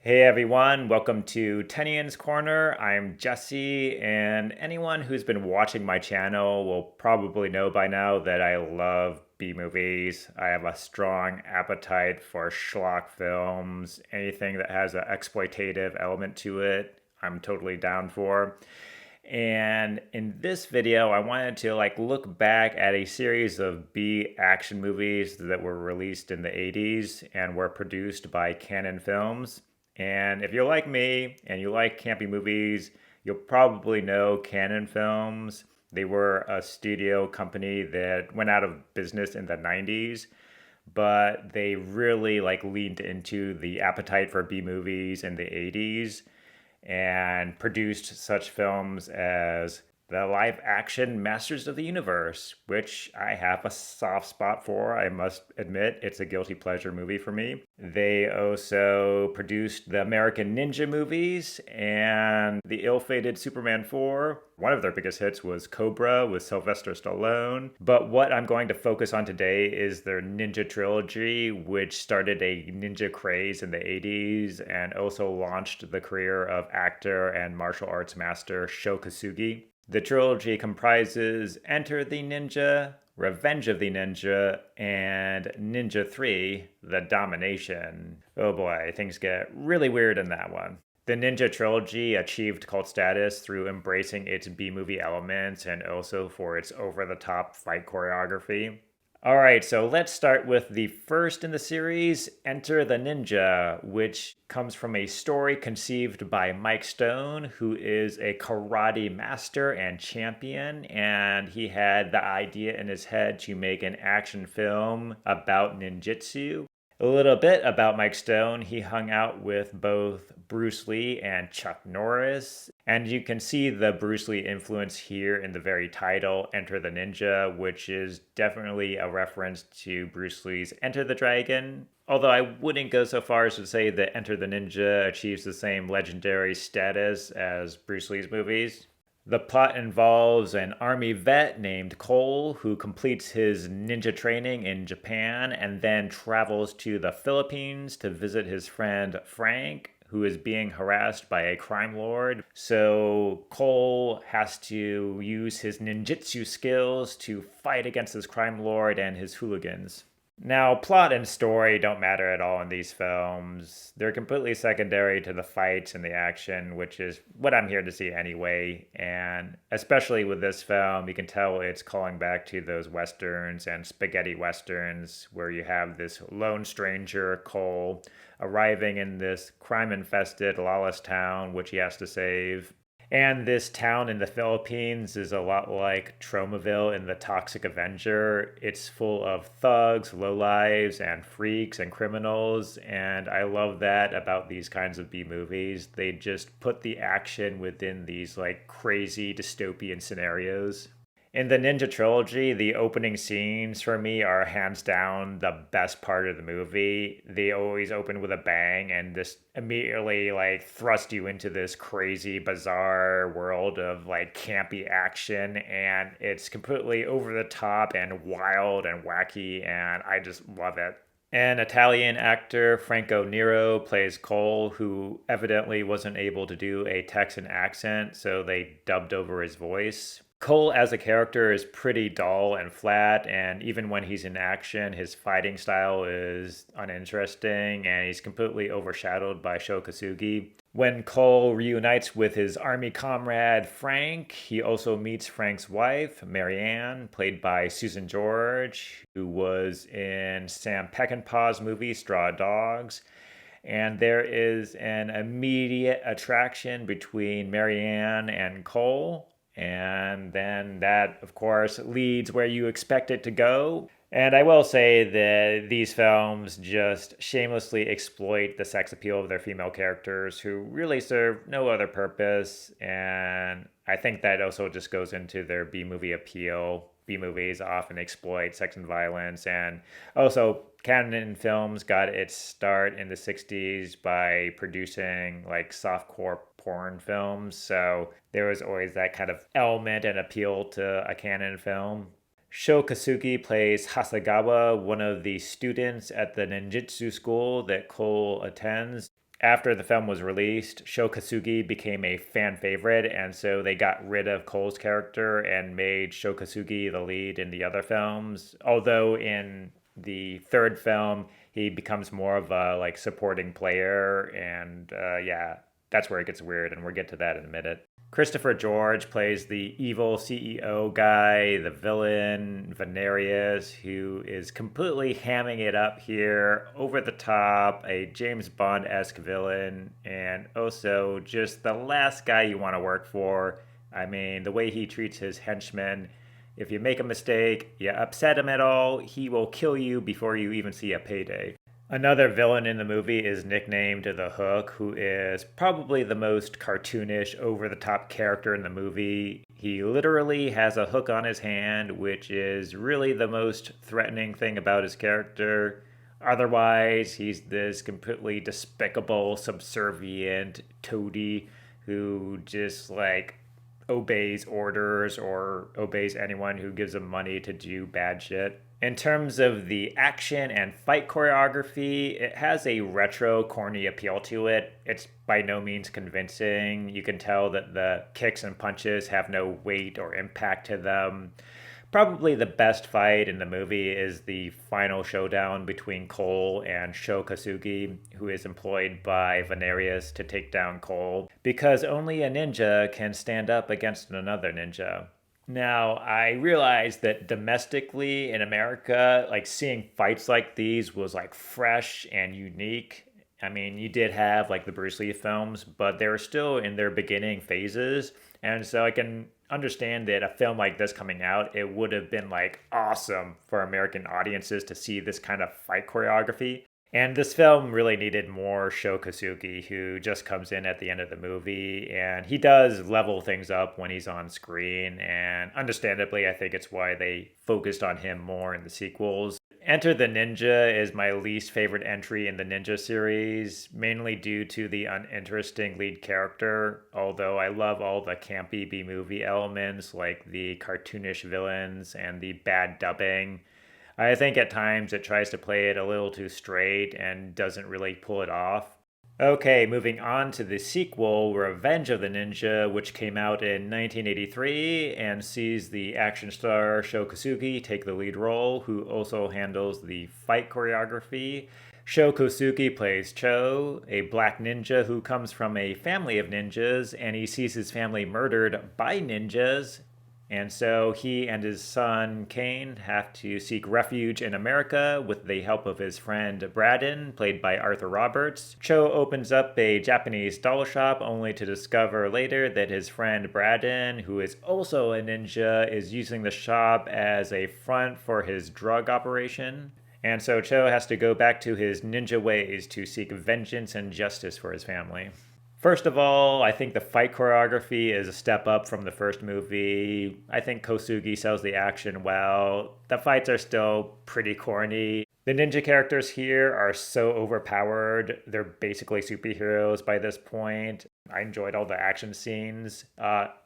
Hey everyone, welcome to Tenian's Corner. I'm Jesse, and anyone who's been watching my channel will probably know by now that I love B movies. I have a strong appetite for schlock films. Anything that has an exploitative element to it, I'm totally down for. And in this video, I wanted to look back at a series of B action movies that were released in the 80s and were produced by Canon Films. And if you're like me and you like campy movies, you'll probably know Canon Films. They were a studio company that went out of business in the 90s, but they really leaned into the appetite for B movies in the 80s and produced such films as the live action Masters of the Universe, which I have a soft spot for. I must admit, it's a guilty pleasure movie for me. They also produced the American Ninja movies and the ill fated Superman 4. One of their biggest hits was Cobra with Sylvester Stallone. But what I'm going to focus on today is their Ninja Trilogy, which started a ninja craze in the 80s and also launched the career of actor and martial arts master Sho Kosugi. The trilogy comprises Enter the Ninja, Revenge of the Ninja, and Ninja 3, The Domination. Oh boy, things get really weird in that one. The Ninja Trilogy achieved cult status through embracing its B-movie elements and also for its over-the-top fight choreography. Alright, so let's start with the first in the series, Enter the Ninja, which comes from a story conceived by Mike Stone, who is a karate master and champion, and he had the idea in his head to make an action film about ninjutsu. A little bit about Mike Stone. He hung out with both Bruce Lee and Chuck Norris. And you can see the Bruce Lee influence here in the very title, Enter the Ninja, which is definitely a reference to Bruce Lee's Enter the Dragon. Although I wouldn't go so far as to say that Enter the Ninja achieves the same legendary status as Bruce Lee's movies. The plot involves an army vet named Cole who completes his ninja training in Japan and then travels to the Philippines to visit his friend Frank, who is being harassed by a crime lord. So Cole has to use his ninjutsu skills to fight against this crime lord and his hooligans. Now, plot and story don't matter at all in these films. They're completely secondary to the fights and the action, which is what I'm here to see anyway. And especially with this film, you can tell it's calling back to those westerns and spaghetti westerns where you have this lone stranger, Cole, arriving in this crime-infested, lawless town, which he has to save. And this town in the Philippines is a lot like Tromaville in The Toxic Avenger. It's full of thugs, lowlives, and freaks and criminals. And I love that about these kinds of B movies. They just put the action within these crazy dystopian scenarios. In the Ninja Trilogy, the opening scenes for me are hands down the best part of the movie. They always open with a bang and just immediately thrust you into this crazy, bizarre world of campy action, and it's completely over the top and wild and wacky, and I just love it. An Italian actor, Franco Nero, plays Cole, who evidently wasn't able to do a Texan accent, so they dubbed over his voice. Cole as a character is pretty dull and flat, and even when he's in action, his fighting style is uninteresting, and he's completely overshadowed by Sho Kosugi. When Cole reunites with his army comrade Frank, he also meets Frank's wife, Marianne, played by Susan George, who was in Sam Peckinpah's movie Straw Dogs. And there is an immediate attraction between Marianne and Cole. And then that, of course, leads where you expect it to go. And I will say that these films just shamelessly exploit the sex appeal of their female characters who really serve no other purpose. And I think that also just goes into their B movie appeal. B movies often exploit sex and violence. And also, Canon Films got its start in the 60s by producing softcore porn films. So there was always that kind of element and appeal to a Canon film. Sho Kosugi plays Hasegawa, one of the students at the ninjutsu school that Cole attends. After the film was released, Sho Kosugi became a fan favorite, and so they got rid of Cole's character and made Sho Kosugi the lead in the other films. Although in the third film, he becomes more of a like supporting player, and yeah, that's where it gets weird, and we'll get to that in a minute. Christopher George plays the evil CEO guy, the villain, Venarius, who is completely hamming it up here, over the top, a James Bond esque villain, and also just the last guy you want to work for. I mean, the way he treats his henchmen. If you make a mistake, you upset him at all, he will kill you before you even see a payday. Another villain in the movie is nicknamed the Hook, who is probably the most cartoonish, over the top character in the movie. He literally has a hook on his hand, which is really the most threatening thing about his character. Otherwise, he's this completely despicable, subservient toady who just like obeys orders or obeys anyone who gives him money to do bad shit. In terms of the action and fight choreography, it has a retro, corny appeal to it. It's by no means convincing. You can tell that the kicks and punches have no weight or impact to them. Probably the best fight in the movie is the final showdown between Cole and Sho Kosugi, who is employed by Venarius to take down Cole, because only a ninja can stand up against another ninja. Now, I realized that domestically in America, like seeing fights like these was like fresh and unique. I mean, you did have like the Bruce Lee films, but they were still in their beginning phases. And so I can understand that a film like this coming out, it would have been like awesome for American audiences to see this kind of fight choreography. And this film really needed more Sho Kosugi, who just comes in at the end of the movie, and he does level things up when he's on screen. And understandably, I think it's why they focused on him more in the sequels. Enter the Ninja is my least favorite entry in the Ninja series, mainly due to the uninteresting lead character, although I love all the campy B movie elements like the cartoonish villains and the bad dubbing. I think at times it tries to play it a little too straight and doesn't really pull it off. Okay, moving on to the sequel, Revenge of the Ninja, which came out in 1983 and sees the action star Sho Kosugi take the lead role, who also handles the fight choreography. Sho Kosugi plays Cho, a black ninja who comes from a family of ninjas, and he sees his family murdered by ninjas. And so he and his son Kane have to seek refuge in America with the help of his friend Braden, played by Arthur Roberts. Cho opens up a Japanese doll shop only to discover later that his friend Braden, who is also a ninja, is using the shop as a front for his drug operation. And so Cho has to go back to his ninja ways to seek vengeance and justice for his family. First of all, I think the fight choreography is a step up from the first movie. I think Kosugi sells the action well. The fights are still pretty corny. The ninja characters here are so overpowered. They're basically superheroes by this point. I enjoyed all the action scenes.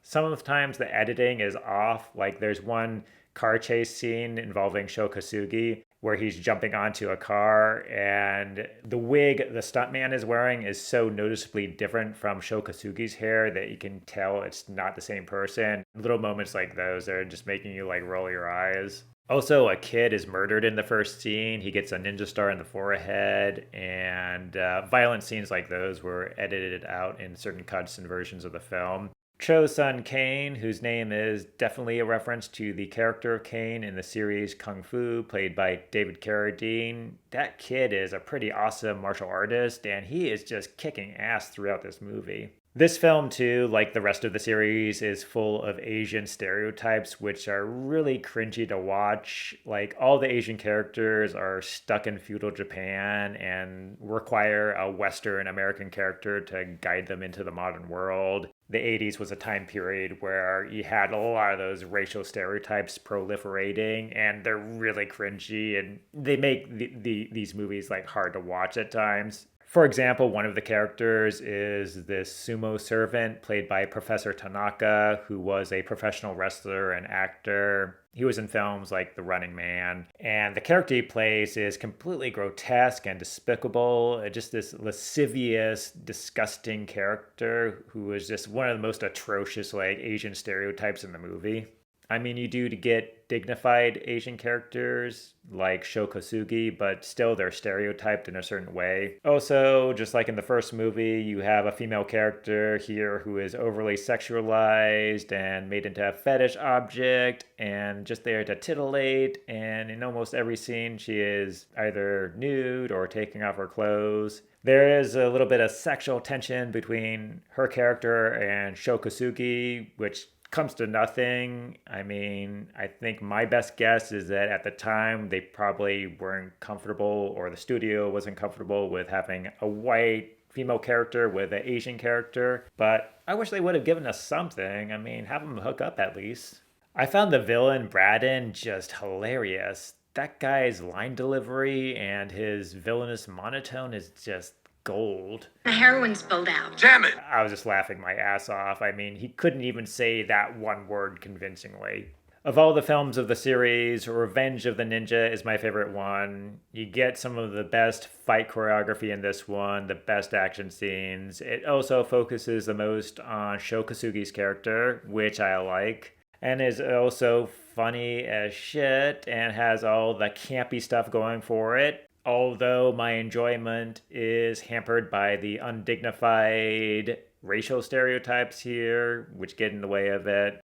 Some of the times the editing is off. Like there's one car chase scene involving Sho Kosugi where he's jumping onto a car, and the wig the stuntman is wearing is so noticeably different from Sho Kosugi's hair that you can tell it's not the same person. Little moments like those are just making you like roll your eyes. Also, a kid is murdered in the first scene. He gets a ninja star in the forehead, and violent scenes like those were edited out in certain cuts and versions of the film. Cho's son Kane, whose name is definitely a reference to the character of Kane in the series Kung Fu, played by David Carradine. That kid is a pretty awesome martial artist, and he is just kicking ass throughout this movie. This film, too, like the rest of the series, is full of Asian stereotypes, which are really cringy to watch. Like, all the Asian characters are stuck in feudal Japan and require a Western American character to guide them into the modern world. The 80s was a time period where you had a lot of those racial stereotypes proliferating, and they're really cringy, and they make these movies like hard to watch at times. For example, one of the characters is this sumo servant played by Professor Tanaka, who was a professional wrestler and actor. He was in films like The Running Man, and the character he plays is completely grotesque and despicable. Just this lascivious, disgusting character who is just one of the most atrocious like Asian stereotypes in the movie. I mean, you do to get dignified Asian characters like Sho Kosugi, but still they're stereotyped in a certain way. Also, just like in the first movie, you have a female character here who is overly sexualized and made into a fetish object and just there to titillate. And in almost every scene, she is either nude or taking off her clothes. There is a little bit of sexual tension between her character and Sho Kosugi, which comes to nothing. I mean, I think my best guess is that at the time they probably weren't comfortable, or the studio wasn't comfortable with having a white female character with an Asian character. But I wish they would have given us something. I mean, have them hook up at least. I found the villain, Braden, just hilarious. That guy's line delivery and his villainous monotone is just gold. The heroin spilled out. Damn it! I was just laughing my ass off. I mean, he couldn't even say that one word convincingly. Of all the films of the series, Revenge of the Ninja is my favorite one. You get some of the best fight choreography in this one, the best action scenes. It also focuses the most on Sho Kosugi's character, which I like, and is also funny as shit and has all the campy stuff going for it. Although my enjoyment is hampered by the undignified racial stereotypes here, which get in the way of it.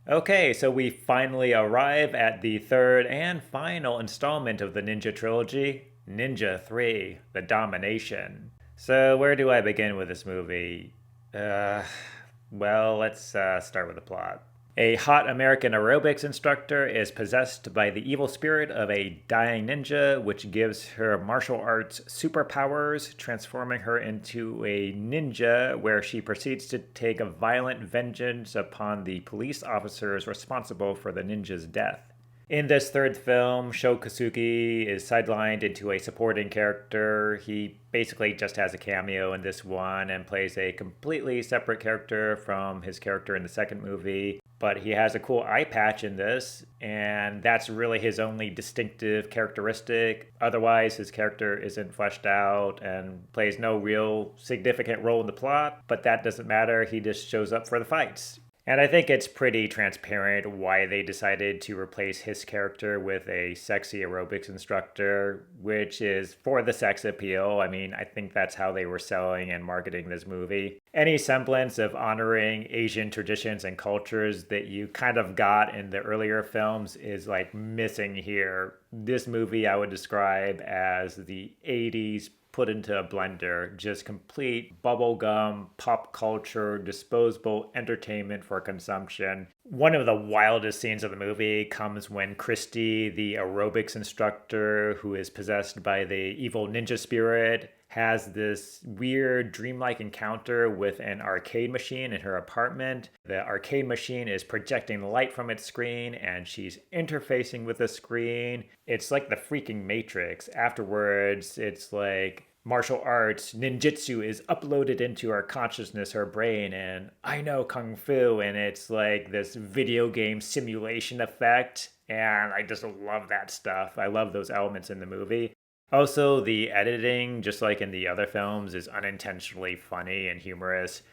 Okay, so we finally arrive at the third and final installment of the Ninja Trilogy, Ninja 3, The Domination. So where do I begin with this movie? Well, let's start with the plot. A hot American aerobics instructor is possessed by the evil spirit of a dying ninja, which gives her martial arts superpowers, transforming her into a ninja, where she proceeds to take a violent vengeance upon the police officers responsible for the ninja's death. In this third film, Sho Kosugi is sidelined into a supporting character. He basically just has a cameo in this one and plays a completely separate character from his character in the second movie. But he has a cool eye patch in this, and that's really his only distinctive characteristic. Otherwise, his character isn't fleshed out and plays no real significant role in the plot, but that doesn't matter. He just shows up for the fights. And I think it's pretty transparent why they decided to replace his character with a sexy aerobics instructor, which is for the sex appeal. I mean, I think that's how they were selling and marketing this movie. Any semblance of honoring Asian traditions and cultures that you kind of got in the earlier films is like missing here. This movie I would describe as the 80s put into a blender, just complete bubblegum, pop culture, disposable entertainment for consumption. One of the wildest scenes of the movie comes when Christy, the aerobics instructor who is possessed by the evil ninja spirit, has this weird dreamlike encounter with an arcade machine in her apartment. The arcade machine is projecting light from its screen and she's interfacing with the screen. It's like the freaking Matrix. Afterwards, it's like martial arts, ninjutsu is uploaded into her consciousness, her brain, and I know kung fu, and it's like this video game simulation effect, and I just love that stuff. I love those elements in the movie. Also, the editing, just like in the other films, is unintentionally funny and humorous.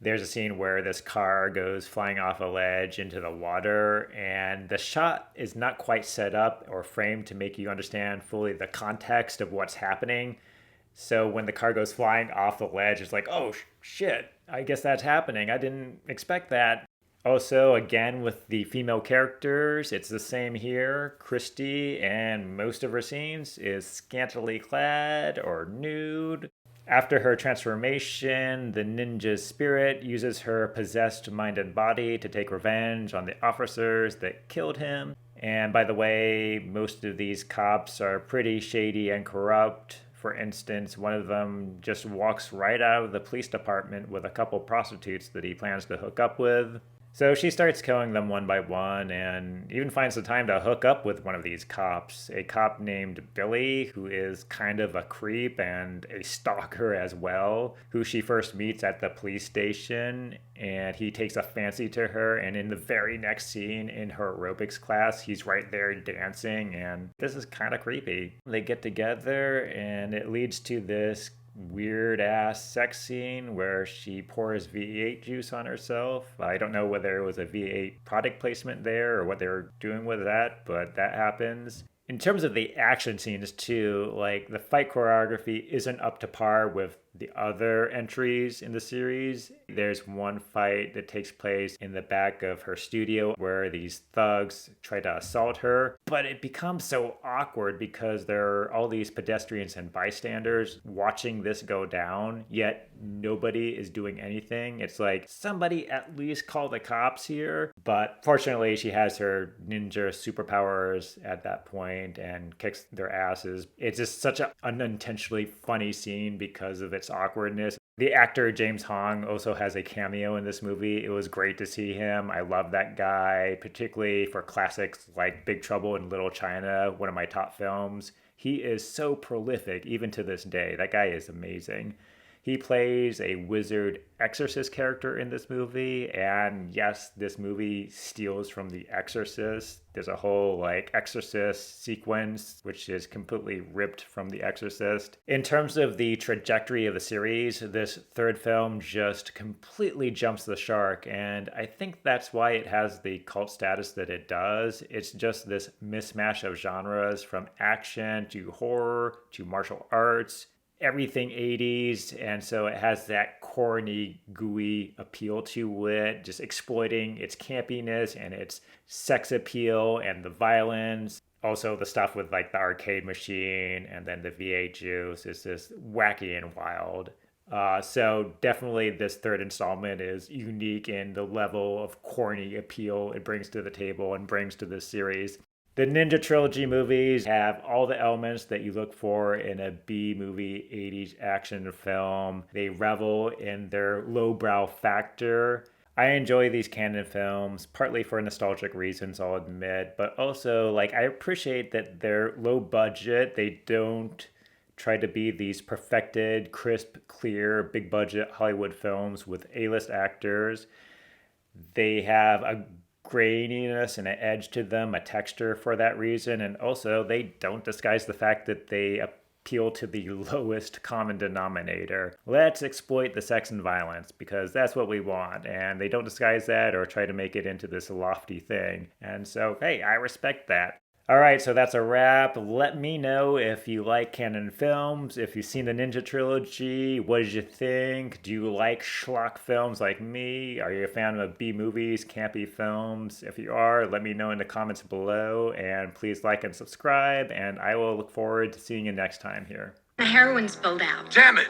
There's a scene where this car goes flying off a ledge into the water, and the shot is not quite set up or framed to make you understand fully the context of what's happening. So when the car goes flying off the ledge, it's like, oh shit, I guess that's happening. I didn't expect that. Also, again, with the female characters, it's the same here. Christy, and most of her scenes, is scantily clad or nude. After her transformation, the ninja's spirit uses her possessed mind and body to take revenge on the officers that killed him. And by the way, most of these cops are pretty shady and corrupt. For instance, one of them just walks right out of the police department with a couple prostitutes that he plans to hook up with. So she starts killing them one by one and even finds the time to hook up with one of these cops, a cop named Billy, who is kind of a creep and a stalker as well, who she first meets at the police station. And he takes a fancy to her. And in the very next scene in her aerobics class, he's right there dancing. And this is kind of creepy. They get together and it leads to this weird ass sex scene where she pours V8 juice on herself. I don't know whether it was a V8 product placement there or what they were doing with that, but that happens. In terms of the action scenes too, like the fight choreography isn't up to par with the other entries in the series. There's one fight that takes place in the back of her studio where these thugs try to assault her, but it becomes so awkward because there are all these pedestrians and bystanders watching this go down, yet nobody is doing anything. It's like, somebody at least call the cops here. But fortunately, she has her ninja superpowers at that point and kicks their asses. It's just such an unintentionally funny scene because of its awkwardness. The actor James Hong also has a cameo in this movie. It was great to see him. I love that guy, particularly for classics like Big Trouble in Little China, one of my top films. He is so prolific even to this day. That guy is amazing. He plays a wizard exorcist character in this movie, and yes, this movie steals from The Exorcist. There's a whole exorcist sequence which is completely ripped from The Exorcist. In terms of the trajectory of the series, this third film just completely jumps the shark, and I think that's why it has the cult status that it does. It's just this mismatch of genres, from action to horror to martial arts, everything 80s, and so it has that corny, gooey appeal to it, just exploiting its campiness and its sex appeal and the violence. Also, the stuff with the arcade machine and then the V8 juice is just wacky and wild. So definitely this third installment is unique in the level of corny appeal it brings to the table and brings to this series. The Ninja Trilogy movies have all the elements that you look for in a B-movie 80s action film. They revel in their lowbrow factor. I enjoy these canon films, partly for nostalgic reasons, I'll admit, but also, I appreciate that they're low budget. They don't try to be these perfected, crisp, clear, big budget Hollywood films with A-list actors. They have a graininess and an edge to them, a texture for that reason, and also they don't disguise the fact that they appeal to the lowest common denominator. Let's exploit the sex and violence because that's what we want, and they don't disguise that or try to make it into this lofty thing. And so, hey, I respect that. All right, so that's a wrap. Let me know if you like canon films, if you've seen the Ninja Trilogy. What did you think? Do you like schlock films like me? Are you a fan of B-movies, campy films? If you are, let me know in the comments below. And please like and subscribe, and I will look forward to seeing you next time here. The heroin spilled out. Damn it!